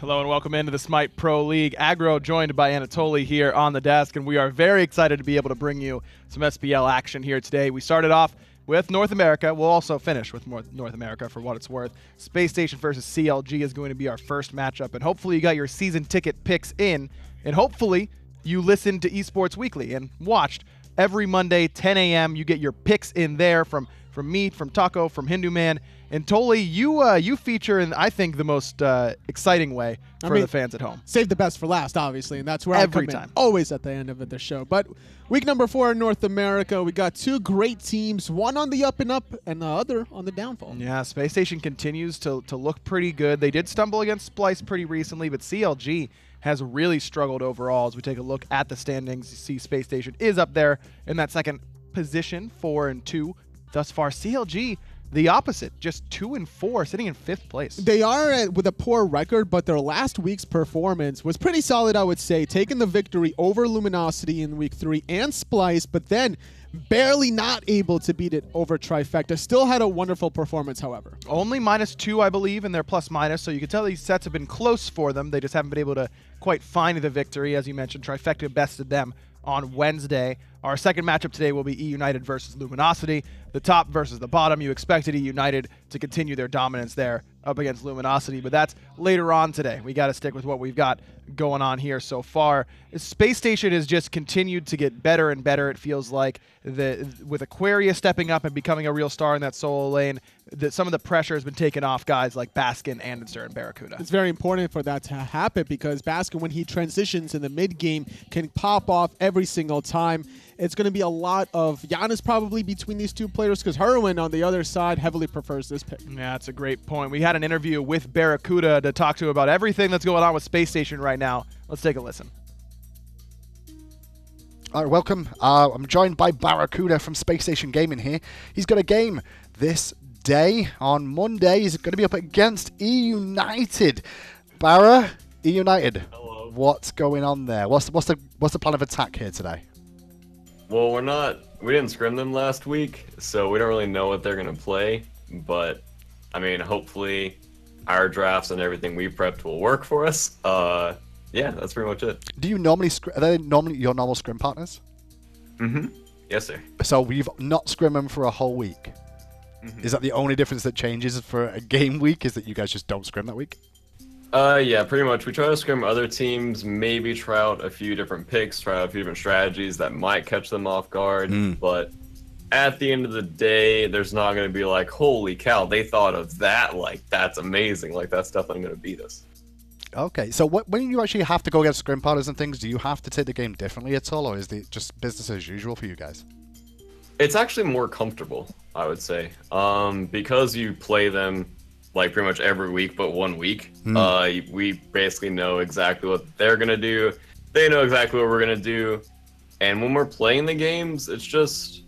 Hello and welcome into the Smite Pro League. Aggro joined by Anatoly here on the desk, and we are very excited to be able to bring you some SPL action here today. We started off with North America. We'll also finish with North America for what it's worth. Spacestation versus CLG is going to be our first matchup, and hopefully you got your season ticket picks in, and hopefully you listened to Esports Weekly and watched every Monday, 10 a.m. You get your picks in there from me, from Taco, from Hindu Man. And Toly, you feature in, I think, the most exciting way for the fans at home. Save the best for last, obviously, and that's where every I come time. In, always at the end of the show. But week number 4 in North America, we got two great teams, one on the up and up and the other on the downfall. Yeah, Spacestation continues to look pretty good. They did stumble against Splice pretty recently, but CLG has really struggled overall. As we take a look at the standings, you see Spacestation is up there in that second position, 4 and 2 thus far. CLG, the opposite, just 2 and 4, sitting in 5th place. They are with a poor record, but their last week's performance was pretty solid, I would say, taking the victory over Luminosity in week 3 and Splice, but then barely not able to beat it over Trifecta. Still had a wonderful performance, however. Only -2, I believe, in their plus-minus, so you can tell these sets have been close for them. They just haven't been able to quite find the victory. As you mentioned, Trifecta bested them on Wednesday. Our second matchup today will be E United versus Luminosity. The top versus the bottom. You expected E United to continue their dominance there up against Luminosity, but that's later on today. We got to stick with what we've got going on here so far. Space Station has just continued to get better and better, it feels like. With Aquarius stepping up and becoming a real star in that solo lane, some of the pressure has been taken off guys like Baskin, andinster, and Barracuda. It's very important for that to happen because Baskin, when he transitions in the mid game, can pop off every single time. It's going to be a lot of Giannis probably between these two players because Hurriwind on the other side heavily prefers this pick. Yeah, that's a great point. We had an interview with BaRRaCCuDDa to talk to about everything that's going on with Space Station right now. Let's take a listen. All right, welcome. I'm joined by BaRRaCCuDDa from Spacestation Gaming here. He's got a game this day on Monday. He's going to be up against E United. Barra, E United. Hello. What's going on there? What's the plan of attack here today? Well, we didn't scrim them last week, so we don't really know what they're gonna play. But I mean, hopefully, our drafts and everything we prepped will work for us. Yeah, that's pretty much it. Do you normally are they normally your normal scrim partners? Mm-hmm. Yes, sir. So we've not scrim them for a whole week. Mm-hmm. Is that the only difference that changes for a game week? Is that you guys just don't scrim that week? Yeah, pretty much. We try to scrim other teams, maybe try out a few different picks, try out a few different strategies that might catch them off guard. But at the end of the day, there's not going to be like, holy cow, they thought of that. Like, that's amazing. Like, that's definitely going to beat us. Okay, so when you actually have to go against scrim partners and things, do you have to take the game differently at all, or is it just business as usual for you guys? It's actually more comfortable, I would say, because you play them like pretty much every week but 1 week. We basically know exactly what they're gonna do. They know exactly what we're gonna do. And when we're playing the games, it's just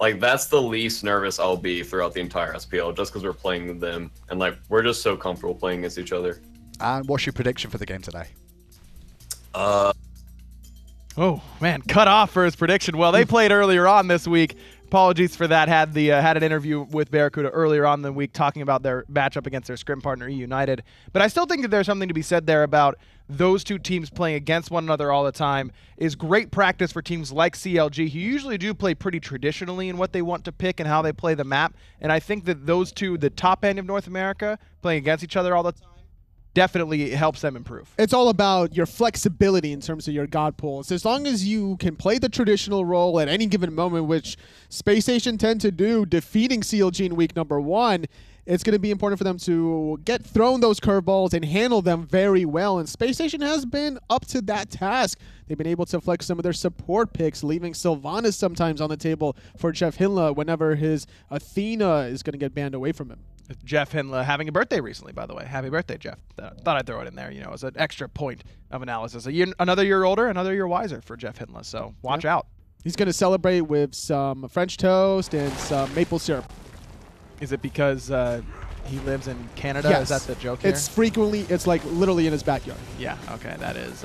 like that's the least nervous I'll be throughout the entire SPL, just because we're playing with them and like we're just so comfortable playing against each other. And what's your prediction for the game today? Oh man, cut off for his prediction. Well, they played earlier on this week. Apologies for that. Had an interview with BaRRaCCuDDa earlier on in the week talking about their matchup against their scrim partner E United. But I still think that there's something to be said there about those two teams playing against one another all the time is great practice for teams like CLG, who usually do play pretty traditionally in what they want to pick and how they play the map. And I think that those two, the top end of North America, playing against each other all the time, definitely helps them improve. It's all about your flexibility in terms of your god pools. As long as you can play the traditional role at any given moment, which Space Station tend to do, defeating CLG in week number 1, it's going to be important for them to get thrown those curveballs and handle them very well. And Space Station has been up to that task. They've been able to flex some of their support picks, leaving Sylvanus sometimes on the table for JeffHindla whenever his Athena is going to get banned away from him. JeffHindla having a birthday recently, by the way. Happy birthday, Jeff. Thought I'd throw it in there, you know, as an extra point of analysis. Another year older, another year wiser for JeffHindla, so watch out. He's going to celebrate with some French toast and some maple syrup. Is it because he lives in Canada? Yes. Is that the joke here? It's like literally in his backyard. Yeah, okay, that is,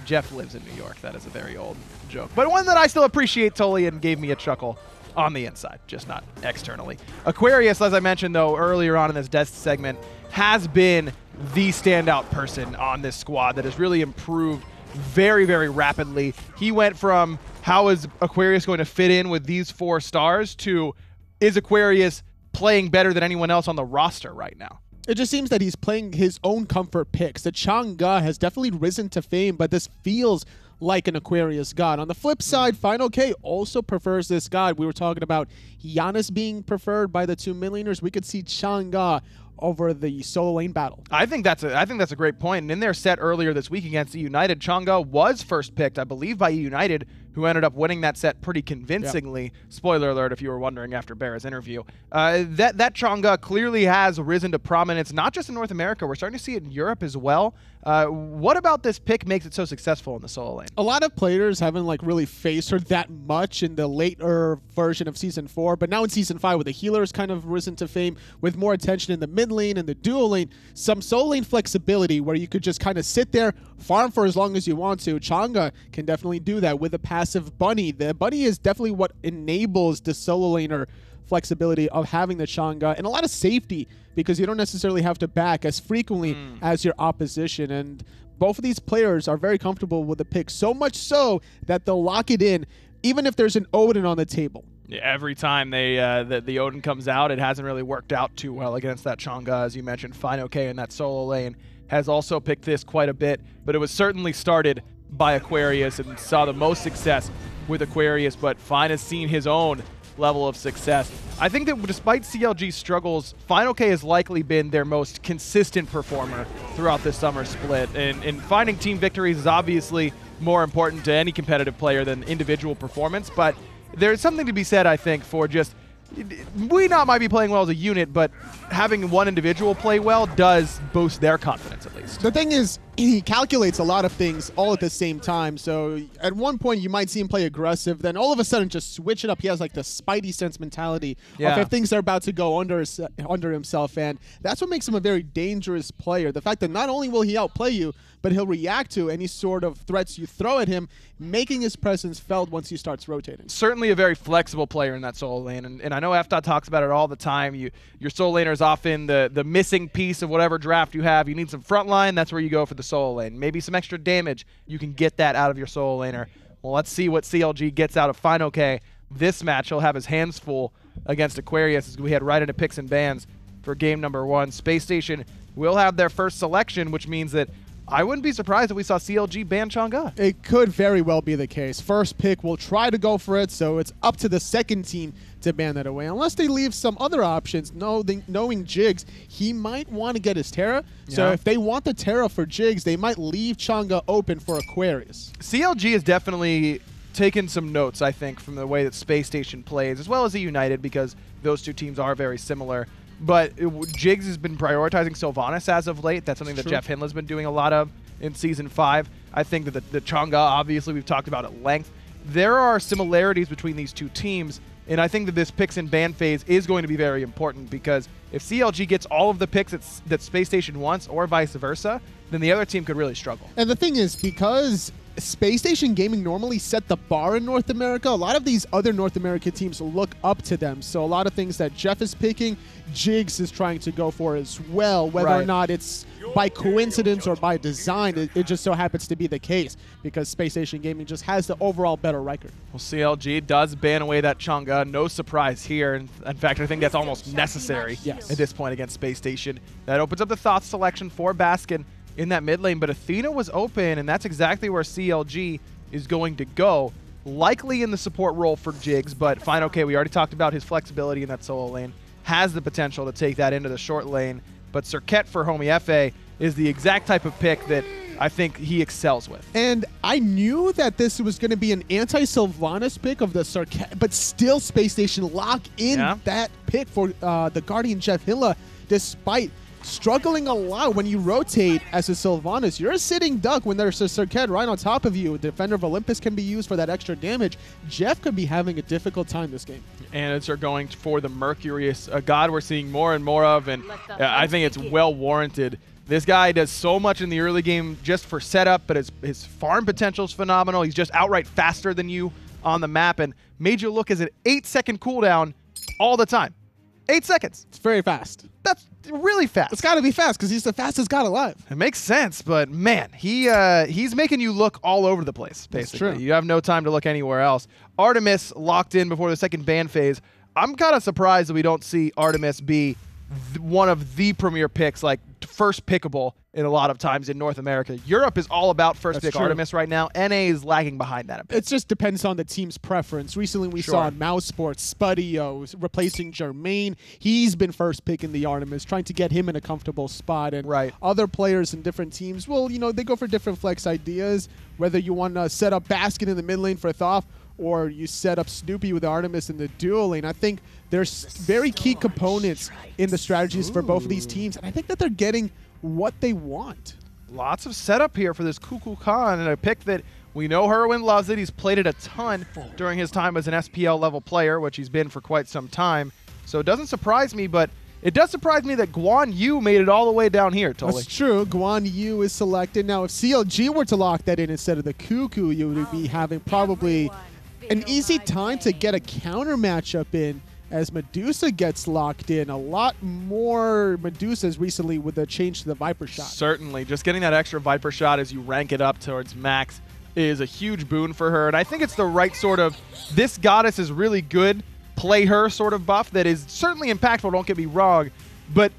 Jeff lives in New York. That is a very old joke, but one that I still appreciate, Toly, and gave me a chuckle on the inside, just not externally. Aquarius, as I mentioned, though, earlier on in this death segment, has been the standout person on this squad that has really improved very, very rapidly. He went from how is Aquarius going to fit in with these 4 stars to is Aquarius playing better than anyone else on the roster right now? It just seems that he's playing his own comfort picks. The Chang'e has definitely risen to fame, but this feels like an Aquarius god. On the flip side, fineokay also prefers this god. We were talking about Giannis being preferred by the 2 millionaires. We could see Chang'e over the solo lane battle. I think that's a great point. And in their set earlier this week against E United, Chang'e was first picked, I believe, by E United, who ended up winning that set pretty convincingly. Yep. Spoiler alert if you were wondering after BaRRa's interview. That Chang'e clearly has risen to prominence, not just in North America. We're starting to see it in Europe as well. What about this pick makes it so successful in the solo lane? A lot of players haven't really faced her that much in the later version of Season 4, but now in Season 5 with the healers kind of risen to fame, with more attention in the mid lane and the dual lane, some solo lane flexibility where you could just kind of sit there, farm for as long as you want to. Chang'e can definitely do that with a passive bunny. The bunny is definitely what enables the solo laner flexibility of having the Chang'e, and a lot of safety because you don't necessarily have to back as frequently as your opposition. And both of these players are very comfortable with the pick, so much so that they'll lock it in even if there's an Odin on the table. Yeah, every time the Odin comes out, it hasn't really worked out too well against that Chang'e, as you mentioned. fineokay in that solo lane has also picked this quite a bit, but it was certainly started by Aquarius and saw the most success with Aquarius, but Fine has seen his own level of success. I think that despite CLG's struggles, fineokay has likely been their most consistent performer throughout this summer split, and finding team victories is obviously more important to any competitive player than individual performance, but there's something to be said, I think, for just we might be playing well as a unit, but having one individual play well does boost their confidence, at least. The thing is, he calculates a lot of things all at the same time. So at one point, you might see him play aggressive, then all of a sudden just switch it up. He has like the Spidey sense mentality of if things are about to go under himself, and that's what makes him a very dangerous player. The fact that not only will he outplay you, but he'll react to any sort of threats you throw at him, making his presence felt once he starts rotating. Certainly a very flexible player in that solo lane, and I know FDOT talks about it all the time. Your solo laner is often the missing piece of whatever draft you have. You need some front line, that's where you go for the solo lane. Maybe some extra damage, you can get that out of your solo laner. Well, let's see what CLG gets out of fineokay this match. He'll have his hands full against Aquarius as we head right into picks and bans for game number 1. Spacestation will have their first selection, which means that I wouldn't be surprised if we saw CLG ban Chang'e. It could very well be the case. First pick will try to go for it, so it's up to the second team to ban that away. Unless they leave some other options, knowing Jigz, he might want to get his Terra. So if they want the Terra for Jigz, they might leave Chang'e open for Aquarius. CLG has definitely taken some notes, I think, from the way that Spacestation plays, as well as the United, because those two teams are very similar. But Jigz has been prioritizing Sylvanus as of late. That's something that JeffHindla's been doing a lot of in Season 5. I think that the Chang'e, obviously, we've talked about at length. There are similarities between these two teams, and I think that this picks and ban phase is going to be very important, because if CLG gets all of the picks that Spacestation wants, or vice versa, then the other team could really struggle. And the thing is, because Spacestation Gaming normally set the bar in North America, a lot of these other North American teams look up to them. So a lot of things that Jeff is picking, Jigz is trying to go for as well, whether or not it's by coincidence or by design. It just so happens to be the case because Spacestation Gaming just has the overall better record. Well, CLG does ban away that Chang'e. No surprise here. In fact, I think that's almost necessary at this point against Spacestation. That opens up the Thoth selection for Baskin in that mid lane, but Athena was open, and that's exactly where CLG is going to go. Likely in the support role for Jigz, but fineokay, we already talked about his flexibility in that solo lane. Has the potential to take that into the short lane, but Serqet for Homiefe is the exact type of pick that I think he excels with. And I knew that this was going to be an anti-Sylvanus pick of the Serqet, but still Spacestation lock in that pick for the Guardian JeffHindla, despite struggling a lot. When you rotate as a Sylvanus, you're a sitting duck when there's a Serqet right on top of you. Defender of Olympus can be used for that extra damage. Jeff could be having a difficult time this game. And they're going for the Mercury, a god we're seeing more and more of, and I think it's well warranted. This guy does so much in the early game just for setup, but his farm potential is phenomenal. He's just outright faster than you on the map and made you look as an 8-second cooldown all the time. 8 seconds. It's very fast. That's really fast. It's got to be fast because he's the fastest god alive. It makes sense, but man, he's making you look all over the place, basically. That's true. You have no time to look anywhere else. Artemis locked in before the second ban phase. I'm kind of surprised that we don't see Artemis be one of the premier picks, like first pickable in a lot of times in North America. Europe is all about first pick Artemis right now. NA is lagging behind that a bit. It just depends on the team's preference. Recently we saw in Mouse Sports, Spuddio replacing Jermaine. He's been first pick in the Artemis, trying to get him in a comfortable spot. And other players in different teams, well, you know, they go for different flex ideas, whether you want to set up Baskin in the mid lane for Thoth, or you set up Snoopy with Artemis in the dual lane. I think there's very key components in the strategies for both of these teams, and I think that they're getting what they want. Lots of setup here for this Kukulkan, and a pick that we know Hurriwind loves it. He's played it a ton during his time as an SPL level player, which he's been for quite some time. So it doesn't surprise me, but it does surprise me that Guan Yu made it all the way down here, Totally. That's true. Guan Yu is selected. Now, if CLG were to lock that in instead of the Kuku, you would be having probably an easy time to get a counter matchup in as Medusa gets locked in. A lot more Medusas recently with the change to the Viper shot. Certainly. Just getting that extra Viper shot as you rank it up towards max is a huge boon for her. And I think it's the right sort of, this goddess is really good, play her sort of buff that is certainly impactful, don't get me wrong, but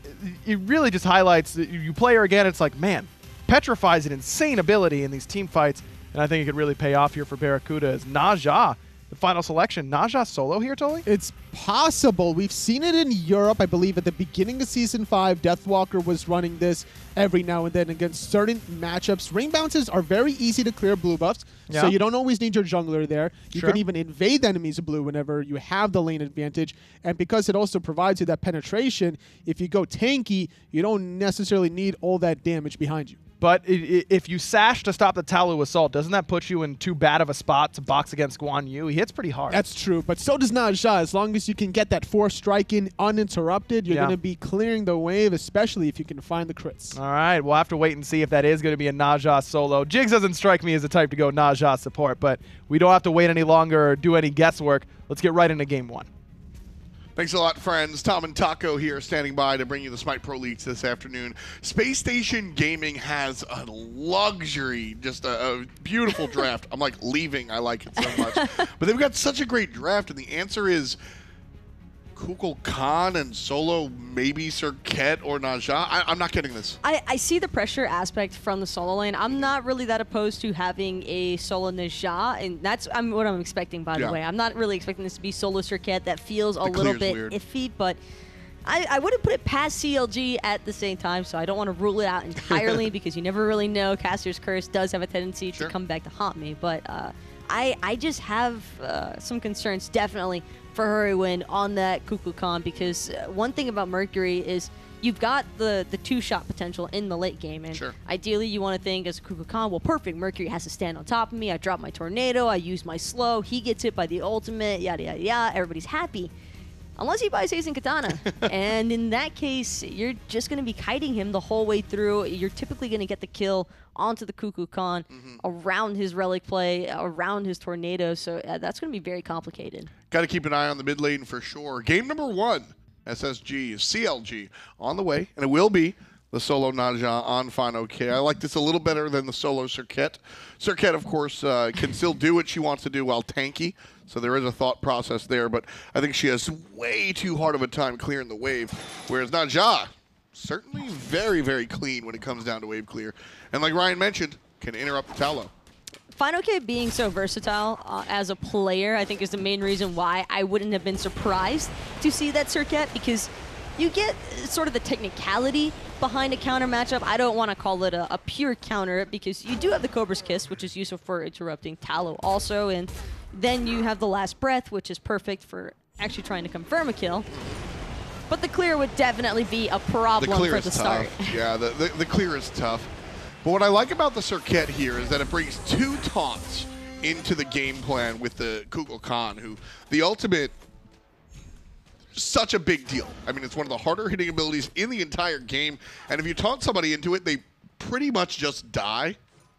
it really just highlights that you play her again, it's like, man, Petrify's an insane ability in these team fights. And I think it could really pay off here for BaRRaCCuDDa as Naja, the final selection. Naja solo here, Totally? It's possible. We've seen it in Europe, I believe, at the beginning of Season 5. Deathwalker was running this every now and then against certain matchups. Ring bounces are very easy to clear blue buffs, so you don't always need your jungler there. You can even invade enemies blue whenever you have the lane advantage. And because it also provides you that penetration, if you go tanky, you don't necessarily need all that damage behind you. But if you sash to stop the Talu Assault, doesn't that put you in too bad of a spot to box against Guan Yu? He hits pretty hard. That's true, but so does Naja. As long as you can get that 4 strike in uninterrupted, you're going to be clearing the wave, especially if you can find the crits. All right, we'll have to wait and see if that is going to be a Naja solo. Jigz doesn't strike me as the type to go Naja support, but we don't have to wait any longer or do any guesswork. Let's get right into game one. Thanks a lot, friends. Tom and Taco here standing by to bring you the Smite Pro Leagues this afternoon. Spacestation Gaming has a luxury, just a beautiful draft. I'm like leaving. I like it so much. But they've got such a great draft, and the answer is Kukulkan and solo, maybe Serqet or Naja. I'm not getting this. I see the pressure aspect from the solo lane. I'm not really that opposed to having a solo Naja, and that's what I'm expecting, by the way. I'm not really expecting this to be solo Serqet. That feels a little bit iffy, but I wouldn't put it past CLG at the same time, so I don't want to rule it out entirely because you never really know. Caster's Curse does have a tendency to come back to haunt me, but I just have some concerns, definitely, for Hurriwind on that Kukulkan, because one thing about Mercury is you've got the 2-shot potential in the late game, and ideally you want to think as a Kukulkan, well, perfect, Mercury has to stand on top of me, I drop my tornado, I use my slow, he gets hit by the ultimate, yada yada yada, everybody's happy. Unless he buys Hazen Katana. And in that case, you're just going to be kiting him the whole way through. You're typically going to get the kill onto the Kukulkan around his relic play, around his tornado. So that's going to be very complicated. Got to keep an eye on the mid lane for sure. Game number 1, SSG, CLG on the way, and it will be the solo Naja on fineokay. I like this a little better than the solo Serqet. Serqet, of course, can still do what she wants to do while tanky, so there is a thought process there, but I think she has way too hard of a time clearing the wave, whereas Naja, certainly very, very clean when it comes down to wave clear. And like Ryan mentioned, can interrupt the Talo. fineokay being so versatile as a player, I think, is the main reason why I wouldn't have been surprised to see that Serqet, because you get sort of the technicality behind a counter matchup. I don't want to call it a pure counter, because you do have the Cobra's Kiss, which is useful for interrupting Talo also, and then you have the Last Breath, which is perfect for actually trying to confirm a kill. But the clear would definitely be a problem for the start. Yeah, the clear is tough. But what I like about the Serqet here is that it brings 2 taunts into the game plan with the Kukulkan, who the ultimate, such a big deal. I mean, it's one of the harder hitting abilities in the entire game, and if you taunt somebody into it, they pretty much just die.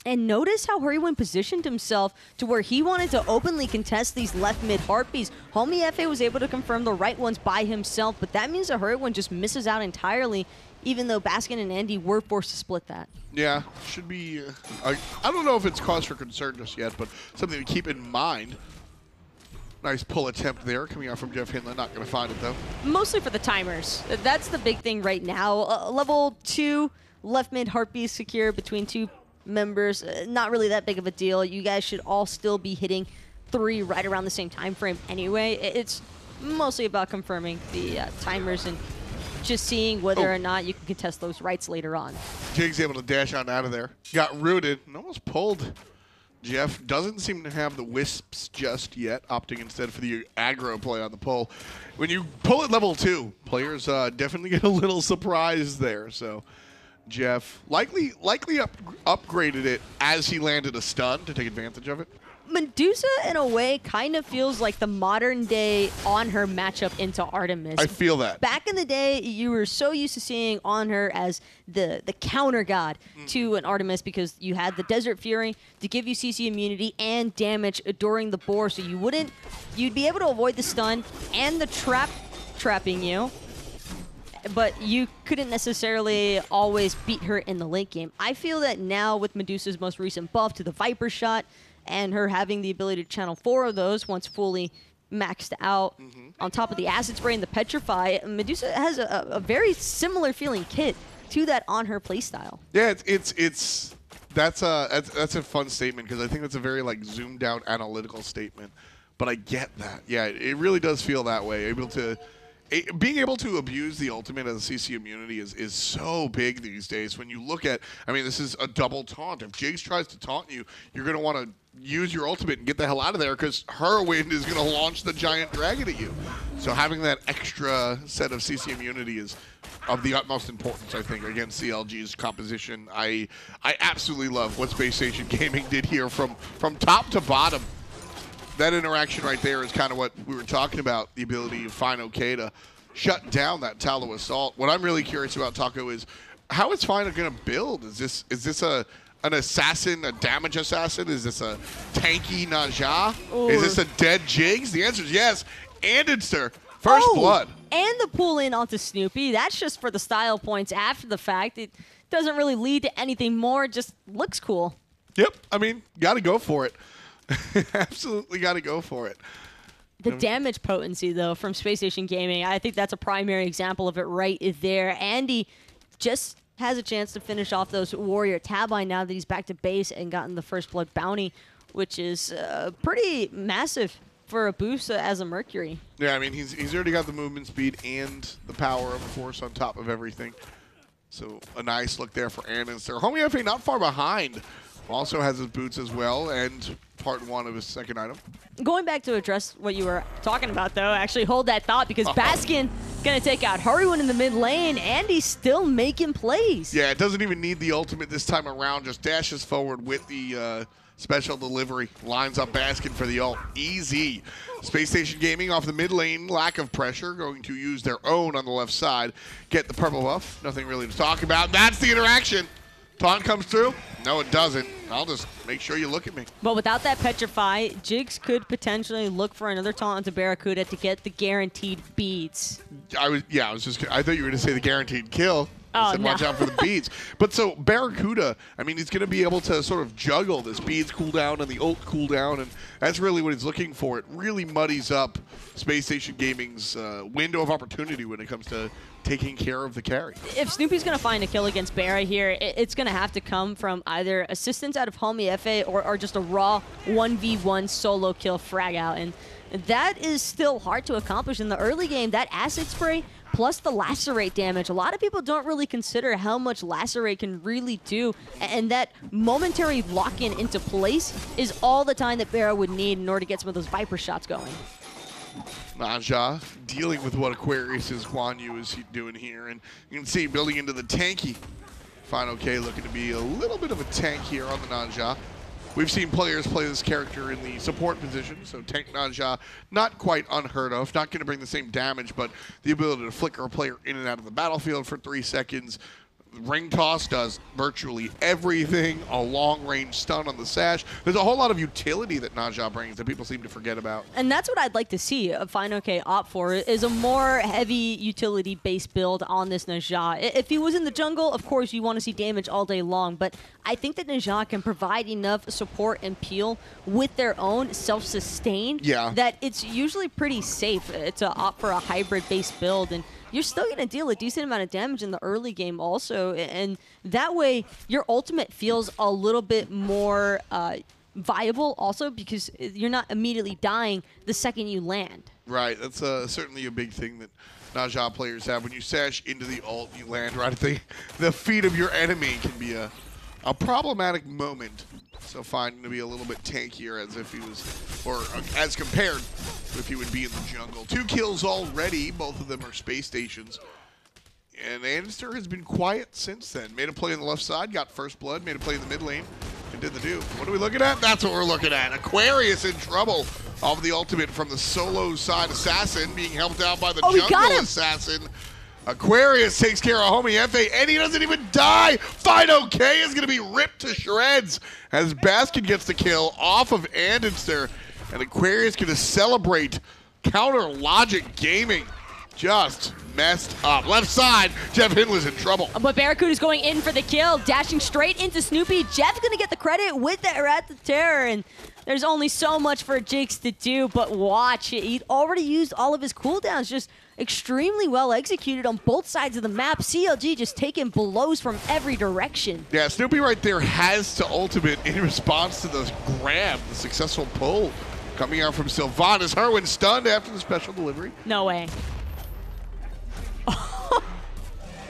And notice how Hurriwind positioned himself to where he wanted to openly contest these left mid harpies. Homiefe was able to confirm the right ones by himself, but that means that Hurriwind just misses out entirely, even though Baskin and Andy were forced to split that. Yeah, should be. I don't know if it's cause for concern just yet, but something to keep in mind. Nice pull attempt there coming out from JeffHindla. Not going to find it, though. Mostly for the timers. That's the big thing right now. Level 2 left mid harpies secure between 2 members. Not really that big of a deal. You guys should all still be hitting 3 right around the same time frame anyway. It's mostly about confirming the timers and just seeing whether or not you can contest those rights later on. Jigz able to dash on out of there. Got rooted and almost pulled. Jeff doesn't seem to have the wisps just yet, opting instead for the aggro play on the pull. When you pull at level 2, players definitely get a little surprised there. So Jeff likely upgraded it as he landed a stun to take advantage of it. Medusa, in a way, kind of feels like the modern-day On-Her matchup into Artemis. I feel that. Back in the day, you were so used to seeing On-Her as the counter god to an Artemis because you had the Desert Fury to give you CC immunity and damage during the boar, so you'd be able to avoid the stun and the trapping you, but you couldn't necessarily always beat her in the late game. I feel that now with Medusa's most recent buff to the Viper shot, and her having the ability to channel 4 of those once fully maxed out, on top of the Acid Spray and the Petrify, Medusa has a very similar feeling kit to that On-Her playstyle. Yeah, that's a fun statement because I think that's a very like zoomed out analytical statement. But I get that. Yeah, it really does feel that way. Being able to abuse the ultimate as a CC immunity is so big these days. When you look at, I mean, this is a double taunt. If Jigz tries to taunt you, you're going to want to use your ultimate and get the hell out of there because Hurriwind is going to launch the giant dragon at you. So having that extra set of CC immunity is of the utmost importance, I think, against CLG's composition. I absolutely love what SpaceStation did here from top to bottom. That interaction right there is kind of what we were talking about, the ability of fineokay to shut down that Tallow Assault. What I'm really curious about, Taco, is how is Fino going to build? Is this an assassin, a damage assassin? Is this a tanky Naja? Is this a dead Jigz? The answer is yes. Andinster, first blood. And the pull in onto Snoopy. That's just for the style points after the fact. It doesn't really lead to anything more. It just looks cool. Yep. I mean, got to go for it. Absolutely got to go for it. The damage potency, though, from SpaceStation, I think that's a primary example of it right there. Andy just has a chance to finish off those Warrior Tabine now that he's back to base and gotten the First Blood bounty, which is pretty massive for a boost as a Mercury. Yeah, I mean, he's already got the movement speed and the power, of course, on top of everything. So a nice look there for Andinster. Homiefe not far behind. Also has his boots as well, and part 1 of his second item. Going back to address what you were talking about, though, actually hold that thought because Baskin going to take out Hurriwind in the mid lane, and he's still making plays. Yeah, it doesn't even need the ultimate this time around. Just dashes forward with the special delivery. Lines up Baskin for the ult. Easy. SpaceStation off the mid lane, lack of pressure, going to use their own on the left side. Get the purple buff. Nothing really to talk about. That's the interaction. Taunt comes through. No, it doesn't. I'll just make sure you look at me. But without that Petrify, Jigz could potentially look for another taunt into Barracuda to get the guaranteed beads. I thought you were going to say the guaranteed kill. Oh, said, no. watch out for the beads. But so Barracuda, I mean, he's going to be able to sort of juggle this beads cooldown and the ult cooldown, and that's really what he's looking for. It really muddies up SpaceStation's window of opportunity when it comes to taking care of the carry. If Snoopy's going to find a kill against Barra here, it's going to have to come from either assistance out of Homiefe or just a raw 1v1 solo kill frag out. And that is still hard to accomplish in the early game. That Acid Spray plus the Lacerate damage. A lot of people don't really consider how much Lacerate can really do, and that momentary lock-in into place is all the time that Barra would need in order to get some of those Viper shots going. Naja dealing with what Aquarius' Guan is doing here, and you can see building into the tanky. fineokay looking to be a little bit of a tank here on the Naja. We've seen players play this character in the support position, so tank Naja, not quite unheard of. Not going to bring the same damage, but the ability to flicker a player in and out of the battlefield for 3 seconds. Ring toss does virtually everything. A long-range stun on the sash. There's a whole lot of utility that Naja brings that people seem to forget about. And that's what I'd like to see a fineokay opt for, is a more heavy utility-based build on this Naja. If he was in the jungle, of course, you want to see damage all day long, but I think that Naja can provide enough support and peel with their own self-sustain that it's usually pretty safe to opt for a hybrid-based build. And you're still going to deal a decent amount of damage in the early game also, and that way your ultimate feels a little bit more viable also, because you're not immediately dying the second you land. Right, that's certainly a big thing that Naja players have. When you sash into the ult, you land right at the feet of your enemy. Can be a problematic moment. So finding to be a little bit tankier as if he was, or as compared to if he would be in the jungle. 2 kills already, both of them are space stations. And andinster has been quiet since then. Made a play on the left side, got first blood, made a play in the mid lane, and did the do. What are we looking at? That's what we're looking at. Aquarius in trouble off the ultimate from the solo side assassin, being helped out by the jungle assassin. Aquarius takes care of Homiefe, and he doesn't even die. fineokay is going to be ripped to shreds as Baskin gets the kill off of andinster, and Aquarius going to celebrate. Counter Logic Gaming just messed up. Left side, JeffHindla's in trouble. But Barracuda's going in for the kill, dashing straight into Snoopy. Jeff's going to get the credit with the Errata Terror, and there's only so much for Jigz to do, but watch. He'd already used all of his cooldowns, just extremely well executed on both sides of the map. CLG just taking blows from every direction. Yeah, Snoopy right there has to ultimate in response to the grab, the successful pull coming out from Sylvanus. Hurriwind stunned after the special delivery. No way.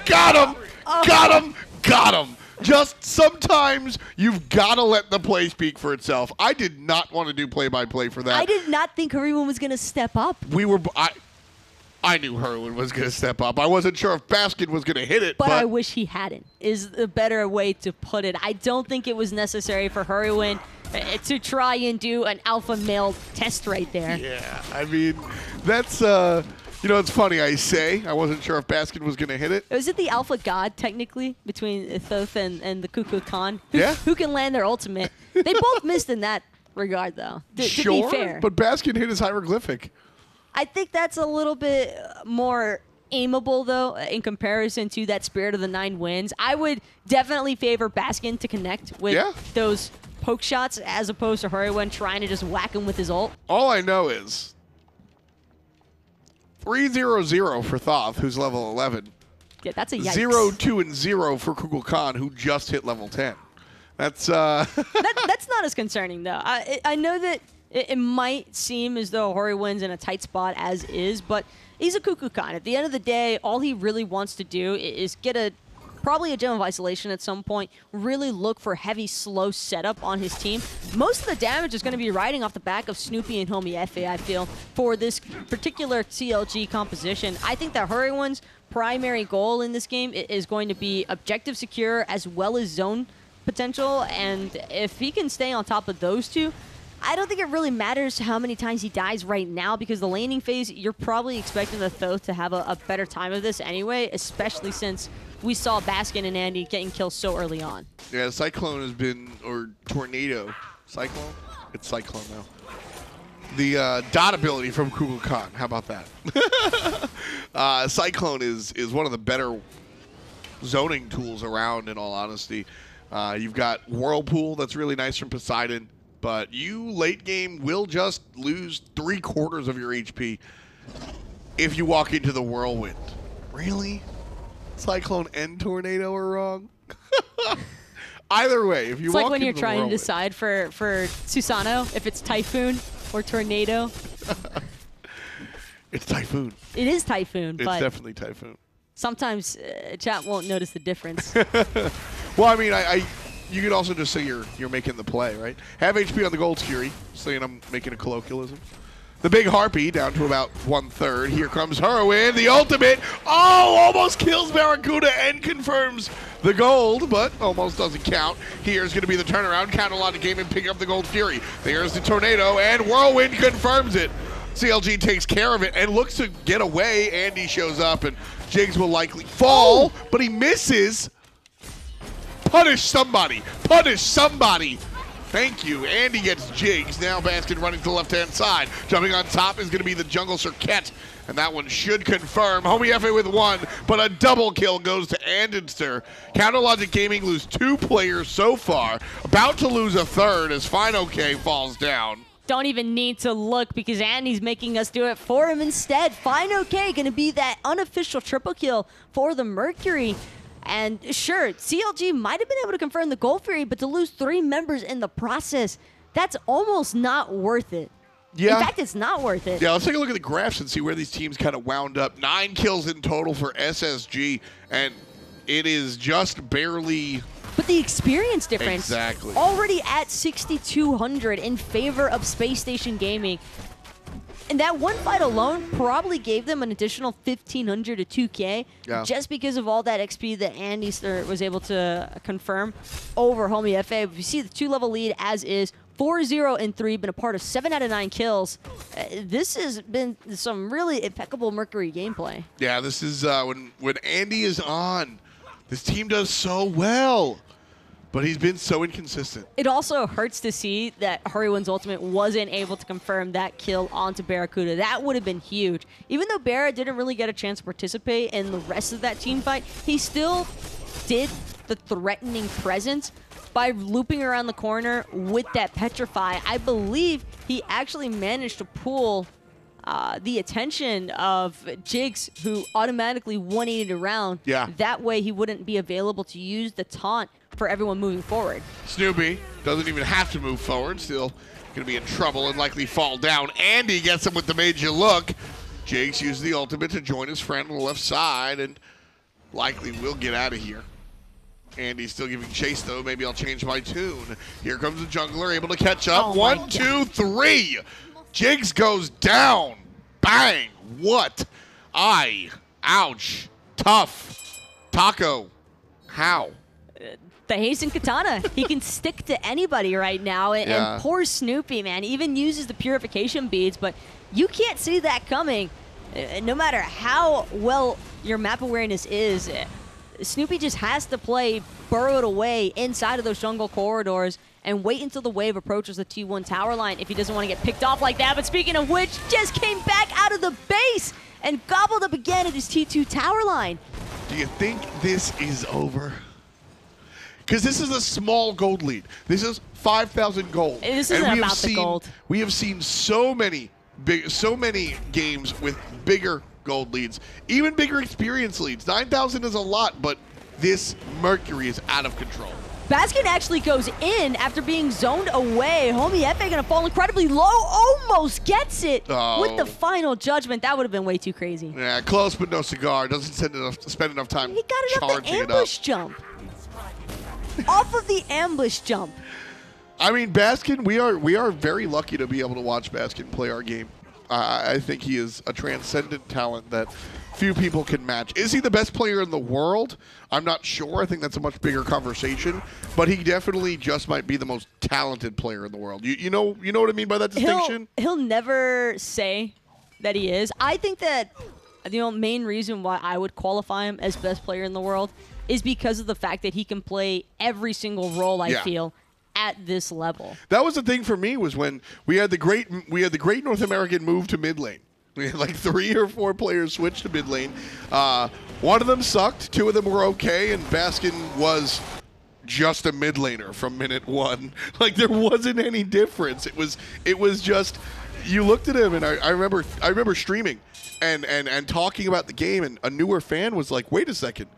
Got him! Got him! Got him! Just sometimes you've got to let the play speak for itself. I did not want to do play-by-play for that. I did not think Hurriwind was going to step up. I knew Hurriwind was going to step up. I wasn't sure if Baskin was going to hit it. But I wish he hadn't, is the better way to put it. I don't think it was necessary for Hurriwind to try and do an alpha male test right there. Yeah, I mean, that's, you know, it's funny. I wasn't sure if Baskin was going to hit it. Was it the alpha god, technically, between Thoth and the Kukulkan? Yeah. Who can land their ultimate? They both missed in that regard, though, to be fair. But Baskin hit his hieroglyphic. I think that's a little bit more aimable, though, in comparison to that Spirit of the Nine Winds. I would definitely favor Baskin to connect with those poke shots as opposed to Hurriwind trying to just whack him with his ult. All I know is 3-0-0 for Thoth, who's level 11. Yeah, that's a yikes. 0-2-0 for Kukulkan, who just hit level 10. That's that's not as concerning, though. I know that it might seem as though Hurriwind's in a tight spot as is, but he's a Kukulkan. At the end of the day, all he really wants to do is get probably a gem of isolation at some point, really look for heavy, slow setup on his team. Most of the damage is going to be riding off the back of Snoopy and Homiefe, I feel, for this particular CLG composition. I think that Hurriwind's primary goal in this game is going to be objective secure as well as zone potential, and if he can stay on top of those two, I don't think it really matters how many times he dies right now, because the laning phase, you're probably expecting the Thoth to have a better time of this anyway, especially since we saw Baskin and Andy getting killed so early on. Yeah, Cyclone has been, or Tornado. Cyclone? It's Cyclone now. The dot ability from Kukulkan. How about that? Cyclone is one of the better zoning tools around, in all honesty. You've got Whirlpool, that's really nice from Poseidon. But you, late game, will just lose 3/4 of your HP if you walk into the Whirlwind. Really? Cyclone and Tornado are wrong? Either way, if you it's walk like when you're into trying to decide for Susano, if it's Typhoon or Tornado. It's Typhoon. It is Typhoon, It's but definitely Typhoon. sometimes chat won't notice the difference. Well, I mean, you could also just say you're making the play, right? Have HP on the Gold Fury, saying I'm making a colloquialism. The Big Harpy down to about 1/3. Here comes Hurriwind, the ultimate. Oh, almost kills Barracuda and confirms the gold, but almost doesn't count. Here's going to be the turnaround. Count a lot of game and pick up the Gold Fury. There's the Tornado, and Whirlwind confirms it. CLG takes care of it and looks to get away. Andy shows up, and Jigz will likely fall, but he misses. Punish somebody. Punish somebody. Thank you. Andy gets Jigz. Now Baskin running to the left-hand side. Jumping on top is going to be the jungle Serqet. And that one should confirm. Homiefe with 1, but a double kill goes to andinster. CLGaming lose 2 players so far. About to lose a 3rd as fineokay falls down. Don't even need to look because Andy's making us do it for him instead. fineokay going to be that unofficial triple kill for the Mercury. And sure, CLG might have been able to confirm the Gold Fury, but to lose 3 members in the process, that's almost not worth it. Yeah. In fact, it's not worth it. Yeah, let's take a look at the graphs and see where these teams kind of wound up. 9 kills in total for SSG, and it is just barely... But the experience difference, exactly, already at 6,200 in favor of Spacestation Gaming. And that one fight alone probably gave them an additional 1,500 to 2K, just because of all that XP that andinster was able to confirm over Homiefe. You see the 2-level lead as is, 4-0 and 3, been a part of 7 out of 9 kills. This has been some really impeccable Mercury gameplay. Yeah, this is when Andy is on, this team does so well. But he's been so inconsistent. It also hurts to see that Hurriwind's ultimate wasn't able to confirm that kill onto Barracuda. That would have been huge. Even though Barra didn't really get a chance to participate in the rest of that team fight, he still did the threatening presence by looping around the corner with that Petrify. I believe he actually managed to pull the attention of Jigz, who automatically 180'd around. Yeah. That way he wouldn't be available to use the taunt for everyone moving forward. Snoopy doesn't even have to move forward, still going to be in trouble and likely fall down. Andy gets him with the major look. Jigz uses the ultimate to join his friend on the left side and likely will get out of here. Andy's still giving chase, though. Maybe I'll change my tune. Here comes the jungler, able to catch up. Oh 1, 2, 3. Jigz goes down. Bang. What? Ouch. Tough. Taco. How? The hasten katana. He can stick to anybody right now. And poor Snoopy, man, even uses the purification beads, but you can't see that coming. No matter how well your map awareness is, Snoopy just has to play burrowed away inside of those jungle corridors and wait until the wave approaches the T1 tower line if he doesn't want to get picked off like that. But speaking of which, just came back out of the base and gobbled up again at his T2 tower line. Do you think this is over? Because this is a small gold lead. This is 5,000 gold. This isn't about the gold. We have seen so many games with bigger gold leads, even bigger experience leads. 9,000 is a lot, but this Mercury is out of control. Baskin actually goes in after being zoned away. Homiefe gonna fall incredibly low, almost gets it with the final judgment. That would have been way too crazy. Yeah, close but no cigar. Doesn't spend enough time he got it off the ambush jump. Off of the ambush jump. I mean, Baskin, we are very lucky to be able to watch Baskin play our game. I think he is a transcendent talent that few people can match. Is he the best player in the world? I'm not sure. I think that's a much bigger conversation. But he definitely just might be the most talented player in the world. You know what I mean by that distinction? He'll never say that he is. I think that the main reason why I would qualify him as best player in the world is because of the fact that he can play every single role, I feel, at this level. That was the thing for me, was when we had the great North American move to mid lane. We had like 3 or 4 players switch to mid lane. One of them sucked, 2 of them were okay, and Baskin was just a mid laner from minute 1. Like, there wasn't any difference. It was just, you looked at him, and I remember streaming and talking about the game, and a newer fan was like, wait a second,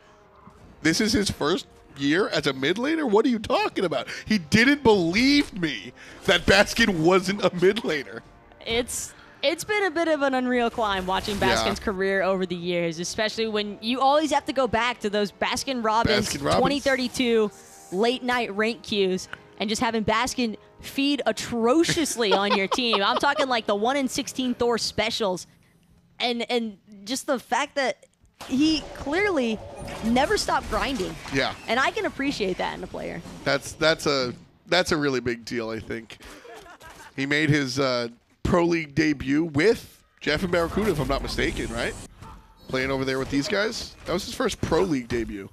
this is his first year as a mid laner? What are you talking about? He didn't believe me that Baskin wasn't a mid laner. It's been a bit of an unreal climb watching Baskin's career over the years, especially when you always have to go back to those Baskin-Robbins 2032 late night rank queues and just having Baskin feed atrociously on your team. I'm talking like the 1 in 16 Thor specials, and just the fact that he clearly never stopped grinding. Yeah. And I can appreciate that in a player. That's a really big deal, I think. He made his Pro League debut with Jeff and BaRRaCCuDDa, if I'm not mistaken, right? Playing over there with these guys. That was his first Pro League debut.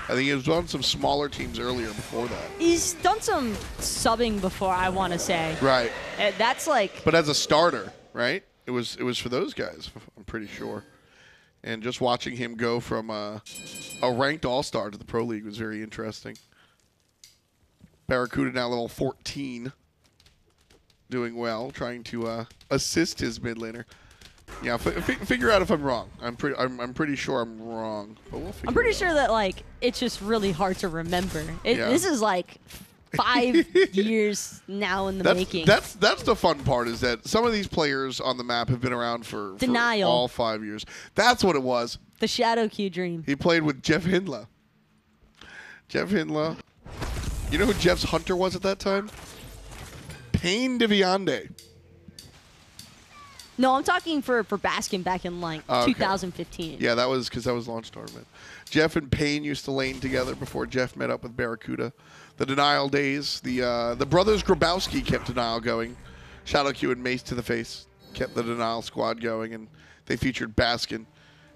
I think he was on some smaller teams earlier before that. He's done some subbing before, I want to say. Right. That's like... But as a starter, right? It was for those guys, I'm pretty sure. And just watching him go from a ranked all-star to the Pro League was very interesting. BaRRaCCuDDa now level 14. Doing well, trying to assist his mid laner. Yeah, figure out if I'm wrong. I'm pretty sure I'm wrong, but we'll figure. I'm pretty sure that like it's just really hard to remember. This is like 5 years now in the making. That's the fun part, is that some of these players on the map have been around for all 5 years. That's what it was. The Shadow Q dream. He played with JeffHindla. JeffHindla. You know who Jeff's hunter was at that time? Pain Diviande. No, I'm talking for Baskin back in like 2015. Yeah, that was because that was launch tournament. Jeff and Payne used to lane together before Jeff met up with BaRRaCCuDDa. The Denial days, the brothers Grabowski kept Denial going. Shadow Q and Mace to the face kept the Denial squad going, and they featured Baskin.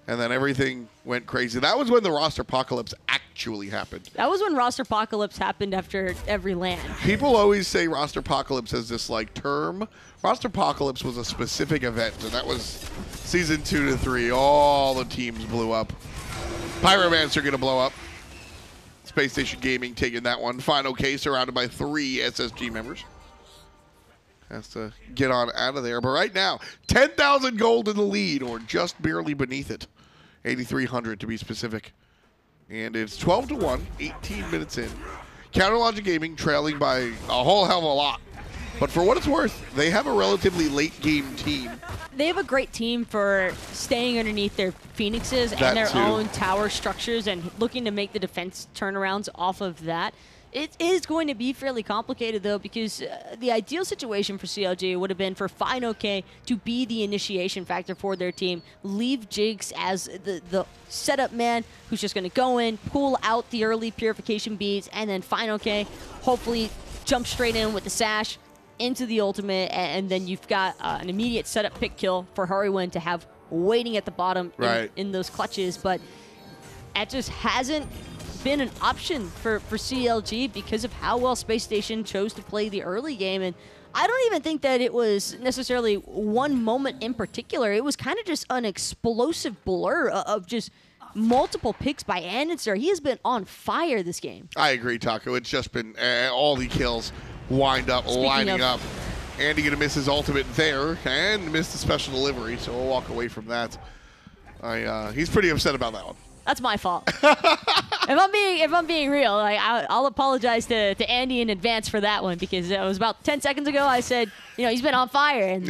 And then everything went crazy. That was when the roster apocalypse actually happened. That was when roster apocalypse happened after every LAN. People always say roster apocalypse as this like term. Roster apocalypse was a specific event, and that was season 2 to 3. All the teams blew up. Pyromancer gonna blow up. Spacestation Gaming taking that one. fineokay surrounded by 3 SSG members. Has to get on out of there. But right now, 10,000 gold in the lead, or just barely beneath it. 8,300 to be specific. And it's 12 to 1, 18 minutes in. CLGaming trailing by a whole hell of a lot. But for what it's worth, they have a relatively late game team. They have a great team for staying underneath their Phoenixes and their own tower structures and looking to make the defense turnarounds off of that. It is going to be fairly complicated, though, because the ideal situation for CLG would have been for fineokay to be the initiation factor for their team, leave Jigz as the setup man who's just going to go in, pull out the early purification beads, and then fineokay hopefully jump straight in with the sash into the ultimate, and then you've got an immediate setup pick kill for Hurriwind to have waiting at the bottom in those clutches. But that just hasn't been an option for CLG because of how well Spacestation chose to play the early game. And I don't even think that it was necessarily one moment in particular. It was kind of just an explosive blur of just multiple picks by andinster. He has been on fire this game. I agree, Taco. It's just been all the kills wind up, lining up. Andy going to miss his ultimate there and miss the special delivery, so we'll walk away from that. He's pretty upset about that one. That's my fault. If I'm being real, like I'll apologize to Andy in advance for that one, because it was about 10 seconds ago I said, you know, he's been on fire, and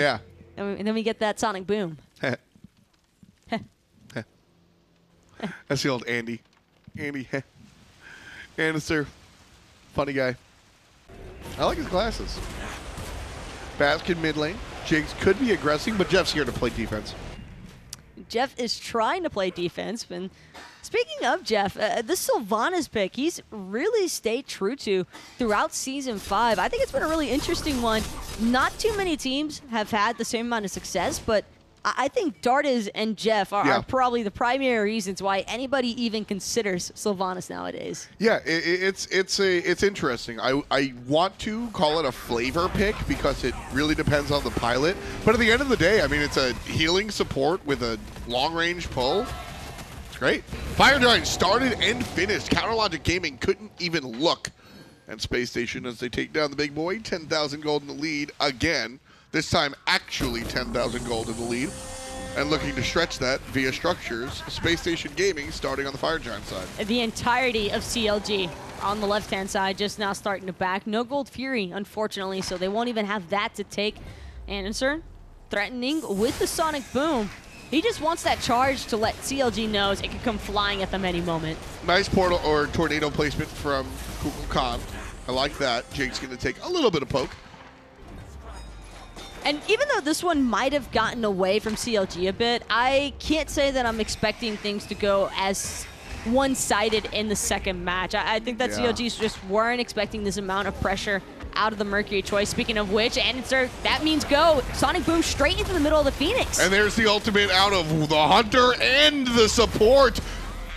then we get that sonic boom. That's the old Andy. Andinster, funny guy. I like his glasses. Baskin mid lane. Jigz could be aggressing, but Jeff's here to play defense. Jeff is trying to play defense. And speaking of Jeff, this Sylvanus pick, he's really stayed true to throughout Season 5. I think it's been a really interesting one. Not too many teams have had the same amount of success, but I think Dartiz and Jeff are probably the primary reasons why anybody even considers Sylvanus nowadays. Yeah, it's interesting. I want to call it a flavor pick because it really depends on the pilot. But at the end of the day, I mean, it's a healing support with a long-range pull. It's great. Fire Giant started and finished. CLGaming couldn't even look. And Spacestation, as they take down the big boy, 10,000 gold in the lead again. This time, actually 10,000 gold in the lead. And looking to stretch that via structures, Spacestation Gaming starting on the Fire Giant side. The entirety of CLG on the left-hand side just now starting to back. No Gold Fury, unfortunately, so they won't even have that to take. andinster threatening with the Sonic Boom. He just wants that charge to let CLG knows it could come flying at them any moment. Nice portal or tornado placement from Kukulkan. I like that. Jake's going to take a little bit of poke. And even though this one might have gotten away from CLG a bit, I can't say that I'm expecting things to go as one-sided in the second match. I think that CLGs just weren't expecting this amount of pressure out of the Mercury choice. Speaking of which, andinster, that means go. Sonic Boom straight into the middle of the Phoenix. And there's the ultimate out of the Hunter and the support.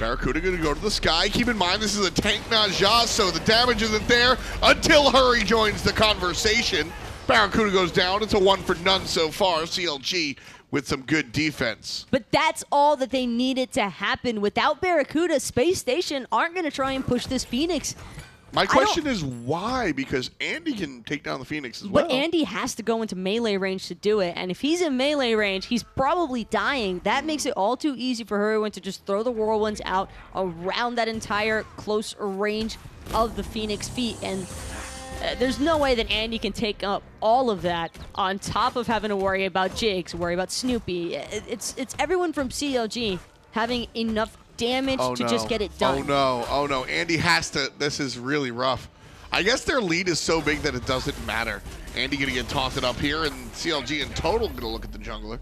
BaRRaCCuDDa going to go to the sky. Keep in mind, this is a tank Najah, so the damage isn't there until Hurry joins the conversation. BaRRaCCuDDa goes down. It's a 1 for none so far. CLG with some good defense. But that's all that they needed to happen. Without BaRRaCCuDDa, Space Station aren't going to try and push this Phoenix. My question is why? Because Andy can take down the Phoenix as well. But Andy has to go into melee range to do it. And if he's in melee range, he's probably dying. That makes it all too easy for Hurriwind to just throw the Whirlwinds out around that entire close range of the Phoenix feet. And there's no way that Andy can take up all of that on top of having to worry about Jigz, worry about Snoopy. It's everyone from CLG having enough damage to just get it done. Oh no, Andy has to. This is really rough. I guess their lead is so big that it doesn't matter. Andy gonna get tossed up here, and CLG in total gonna look at the jungler,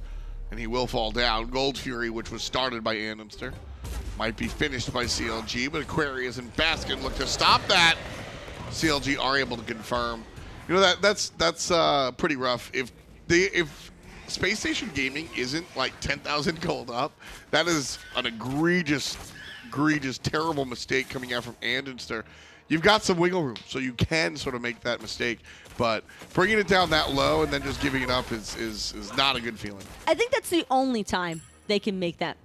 and he will fall down. Gold Fury, which was started by andinster, might be finished by CLG, but Aquarius and Baskin look to stop that. CLG are able to confirm. You know, that's pretty rough. If Space Station Gaming isn't like 10,000 gold up, that is an egregious, terrible mistake coming out from andinster. You've got some wiggle room, so you can sort of make that mistake, but bringing it down that low and then just giving it up is not a good feeling. I think that's the only time they can make that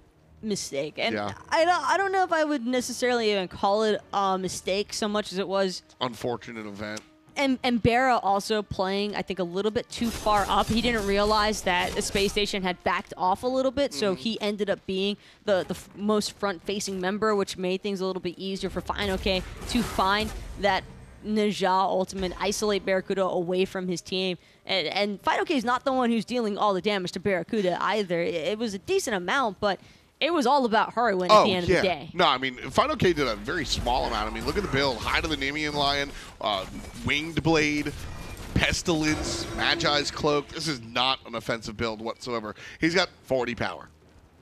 mistake, and yeah. I don't know if I would necessarily even call it a mistake so much as it was unfortunate event. And BaRRa also playing, I think, a little bit too far up. He didn't realize that the Space Station had backed off a little bit, so he ended up being the most front-facing member, which made things a little bit easier for fineokay to find that Najah ultimate, isolate BaRRaCCuDDa away from his team. And fineokay is not the one who's dealing all the damage to BaRRaCCuDDa either. It was a decent amount, but it was all about Hurriwind at the end of the day. No, I mean, fineokay did a very small amount. I mean, look at the build. Hide of the Nemean Lion, Winged Blade, Pestilence, Magi's Cloak. This is not an offensive build whatsoever. He's got 40 power.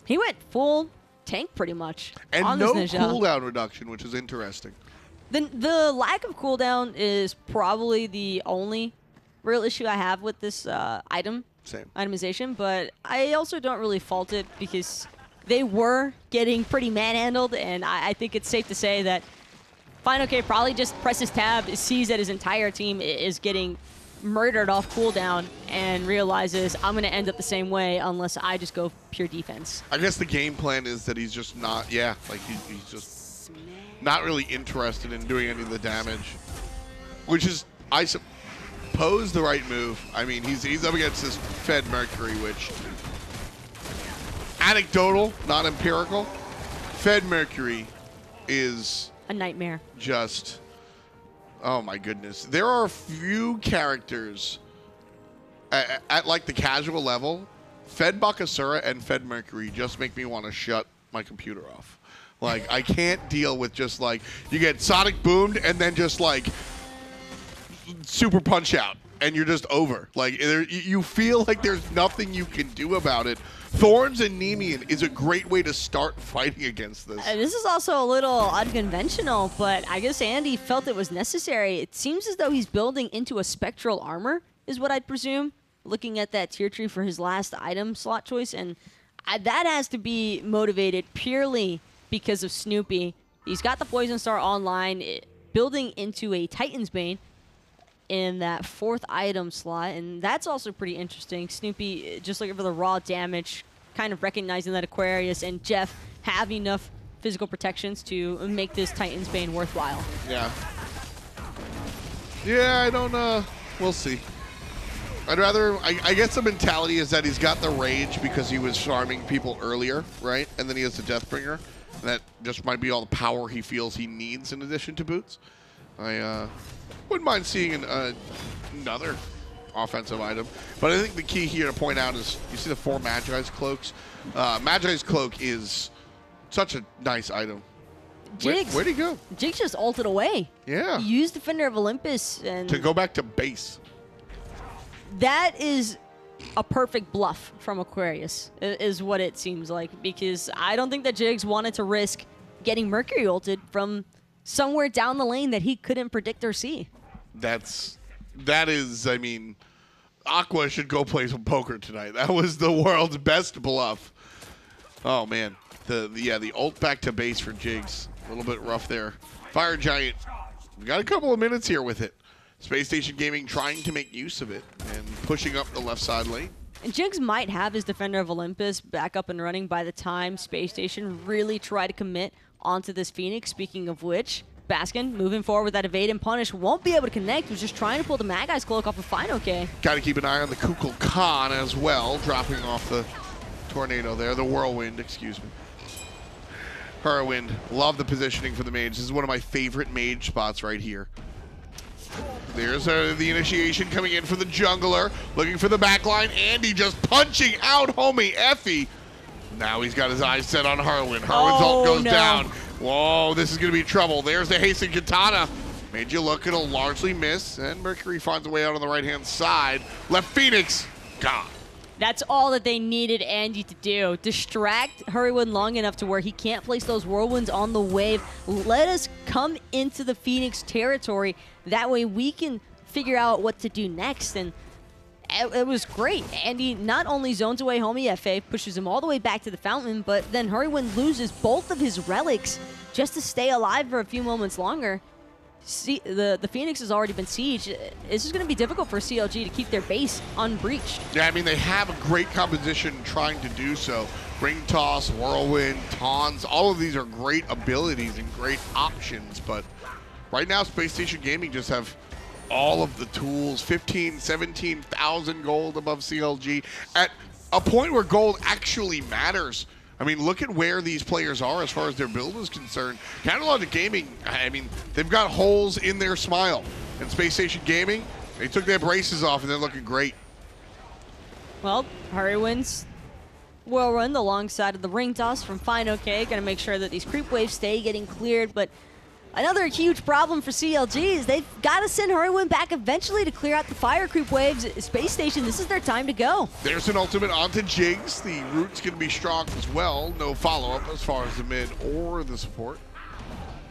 He went full tank pretty much. And on no this Najah. cooldown reduction, which is interesting. The lack of cooldown is probably the only real issue I have with this itemization, but I also don't really fault it because they were getting pretty manhandled, and I think it's safe to say that fineokay probably just presses tab, sees that his entire team is getting murdered off cooldown, and realizes I'm going to end up the same way unless I just go pure defense. I guess the game plan is that he's just not, he's just not really interested in doing any of the damage, which is, I suppose, the right move. I mean, he's up against this Fed Mercury, which... anecdotal, not empirical. Fed Mercury is a nightmare. Just, oh my goodness. There are a few characters at like the casual level. Fed Bakasura and Fed Mercury just make me want to shut my computer off. Like, I can't deal with just like, you get Sonic boomed and then just like super punch out and you're just over. Like, you feel like there's nothing you can do about it. Thorns and Nemean is a great way to start fighting against this. This is also a little unconventional, but I guess Andy felt it was necessary. It seems as though he's building into a spectral armor, is what I'd presume, looking at that tier tree for his last item slot choice, and that has to be motivated purely because of Snoopy. He's got the Poison Star online, building into a Titan's Bane in that 4th item slot, and that's also pretty interesting. Snoopy just looking for the raw damage, kind of recognizing that Aquarius and Jeff have enough physical protections to make this Titan's Bane worthwhile. Yeah. Yeah, I don't, we'll see. I'd rather, I guess the mentality is that he's got the rage because he was farming people earlier, right? And then he has the Deathbringer. And that just might be all the power he feels he needs in addition to boots. I wouldn't mind seeing another offensive item. But I think the key here to point out is, you see the 4 Magi's Cloaks? Magi's Cloak is such a nice item. Jigz. Where'd he go? Jigz just ulted away. Yeah. He used Defender of Olympus. And to go back to base. That is a perfect bluff from Aquarius, is what it seems like. Because I don't think that Jigz wanted to risk getting Mercury ulted from somewhere down the lane that he couldn't predict or see. That is, I mean, Aqua should go play some poker tonight. That was the world's best bluff. Oh, man. The ult back to base for Jigz. A little bit rough there. Fire Giant. We got a couple of minutes here with it. Spacestation Gaming trying to make use of it and pushing up the left side lane. And Jigz might have his Defender of Olympus back up and running by the time Spacestation really try to commit onto this Phoenix. Speaking of which, Baskin moving forward with that evade and punish. Won't be able to connect. Was just trying to pull the Mad Guy's cloak off of fineokay. Got to keep an eye on the Kukulkan as well, dropping off the tornado there. The whirlwind, excuse me. Hurriwind. Love the positioning for the mage. This is one of my favorite mage spots right here. There's the initiation coming in for the jungler, looking for the backline. Andy just punching out Homiefe. Now he's got his eyes set on Hurriwind. Hurrwind's ult goes down. Whoa, this is going to be trouble. There's the hasten katana. Made you look, it'll largely miss. And Mercury finds a way out on the right-hand side. Left Phoenix, gone. That's all that they needed Andy to do. Distract Hurriwind long enough to where he can't place those whirlwinds on the wave. Let us come into the Phoenix territory. That way we can figure out what to do next. And it was great. Andy not only zones away Homiefe, pushes him all the way back to the fountain, but then Hurriwind loses both of his relics just to stay alive for a few moments longer. See, the Phoenix has already been sieged. This is going to be difficult for CLG to keep their base unbreached. Yeah, I mean, they have a great composition trying to do so. Ring Toss, Whirlwind, Taunts, all of these are great abilities and great options, but right now Spacestation Gaming just have all of the tools, 15, 17,000 gold above CLG, at a point where gold actually matters. I mean, look at where these players are as far as their build is concerned. CLGaming, I mean, they've got holes in their smile. And Spacestation Gaming, they took their braces off and they're looking great. Well, Hurriwind's whirlwind alongside of the ring toss from fineokay, gonna make sure that these creep waves stay getting cleared, but another huge problem for CLG is they've got to send Hurriwind back eventually to clear out the fire creep waves. Space Station, this is their time to go. There's an ultimate onto Jigz. The root's going to be strong as well. No follow-up as far as the mid or the support.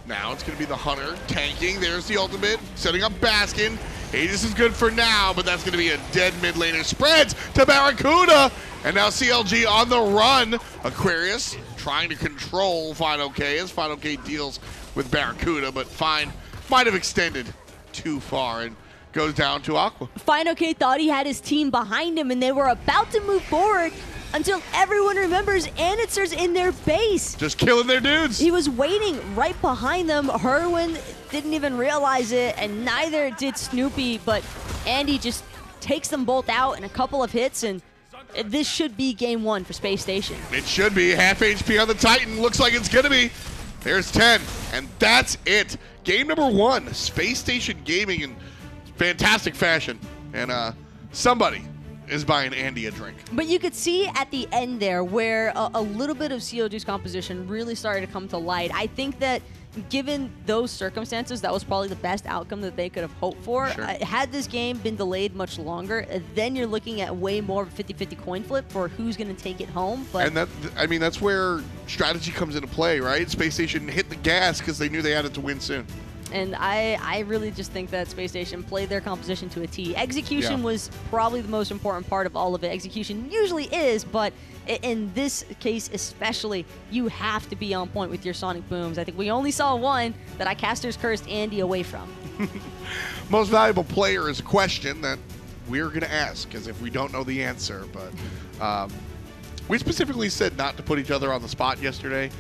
Now it's going to be the Hunter tanking. There's the ultimate, setting up Baskin. Aegis is good for now, but that's going to be a dead mid laner. Spreads to Barracuda, and now CLG on the run. Aquarius trying to control fineokay as fineokay deals with Barracuda, but Fine might have extended too far and goes down to Aqua. fineokay thought he had his team behind him, and they were about to move forward until everyone remembers andinster's in their base. Just killing their dudes. He was waiting right behind them. Hurriwind didn't even realize it, and neither did Snoopy, but Andy just takes them both out in a couple of hits, and this should be game one for Space Station. It should be. Half HP on the Titan. Looks like it's going to be. There's 10, and that's it. Game number one, Space Station Gaming in fantastic fashion. And somebody is buying Andy a drink. But you could see at the end there where a little bit of CLG's composition really started to come to light. I think that given those circumstances, that was probably the best outcome that they could have hoped for. Sure. Had this game been delayed much longer, then you're looking at way more of a 50-50 coin flip for who's going to take it home. But And I mean, that's where strategy comes into play, right? Space Station hit the gas because they knew they had it to win soon. And I really just think that Space Station played their composition to a T. Execution was probably the most important part of all of it. Execution usually is, but in this case especially, you have to be on point with your sonic booms. I think we only saw one that I casters cursed Andy away from. Most valuable player is a question that we're going to ask, as if we don't know the answer. But we specifically said not to put each other on the spot yesterday.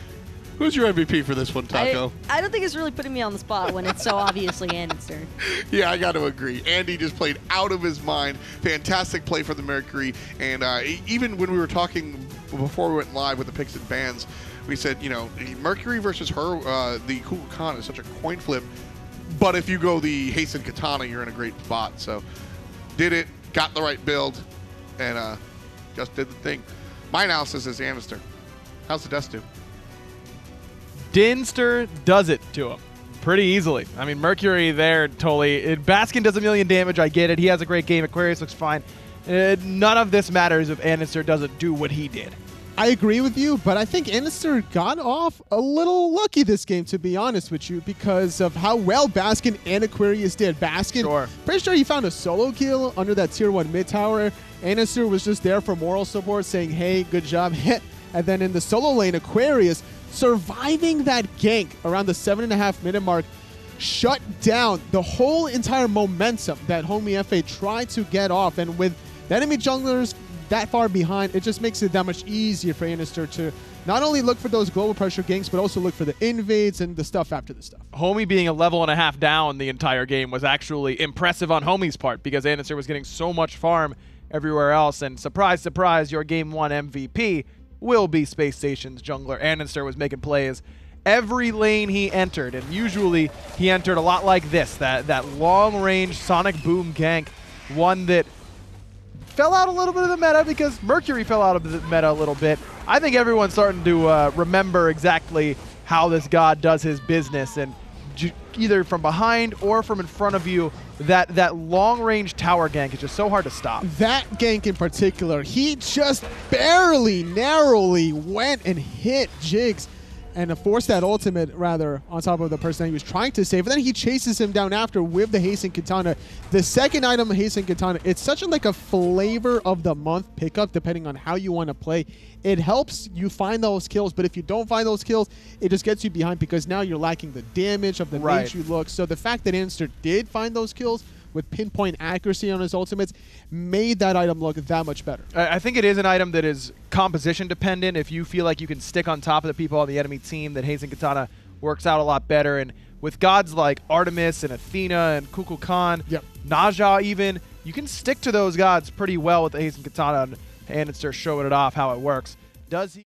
Who's your MVP for this one, Taco? I don't think it's really putting me on the spot when it's so obviously andinster. Yeah, I got to agree. Andy just played out of his mind. Fantastic play for the Mercury. And even when we were talking before we went live with the picks and bans, we said, you know, Mercury versus her, the Kukulkan is such a coin flip. But if you go the hasten katana, you're in a great spot. So did it, got the right build, and just did the thing. My analysis is andinster. How's the dust do? Andinster does it to him pretty easily. I mean, Mercury there totally. Baskin does a million damage. I get it. He has a great game. Aquarius looks fine. None of this matters if andinster doesn't do what he did. I agree with you, but I think andinster got off a little lucky this game, to be honest with you, because of how well Baskin and Aquarius did. Baskin, pretty sure he found a solo kill under that tier 1 mid tower. andinster was just there for moral support, saying, hey, good job. And then in the solo lane, Aquarius, surviving that gank around the 7.5-minute mark, shut down the whole entire momentum that Homiefe tried to get off. And with the enemy junglers that far behind, it just makes it that much easier for andinster to not only look for those global pressure ganks, but also look for the invades and the stuff after the stuff. Homie being a level and a half down the entire game was actually impressive on Homie's part because andinster was getting so much farm everywhere else. And surprise, surprise, your Game 1 MVP will be Spacestation's jungler. andinster was making plays every lane he entered, and usually he entered a lot like this, that long-range sonic boom gank, one that fell out a little bit of the meta because Mercury fell out of the meta a little bit. I think everyone's starting to remember exactly how this god does his business, and either from behind or from in front of you, that long-range tower gank is just so hard to stop. That gank in particular, he just barely, narrowly went and hit Jigz and forced that ultimate, rather, on top of the person that he was trying to save. And then he chases him down after with the Hasten Katana. The second item, Hasten Katana, it's such a flavor of the month pickup, depending on how you want to play. It helps you find those kills, but if you don't find those kills, it just gets you behind because now you're lacking the damage of the mage you look. So the fact that andinster did find those kills with pinpoint accuracy on his ultimates made that item look that much better. I think it is an item that is composition dependent. If you feel like you can stick on top of the people on the enemy team, that Hasten Katana works out a lot better. And with gods like Artemis and Athena and Kukulkan, Naja even, you can stick to those gods pretty well with the Hasten Katana, and andinster showing it off how it works. Does he?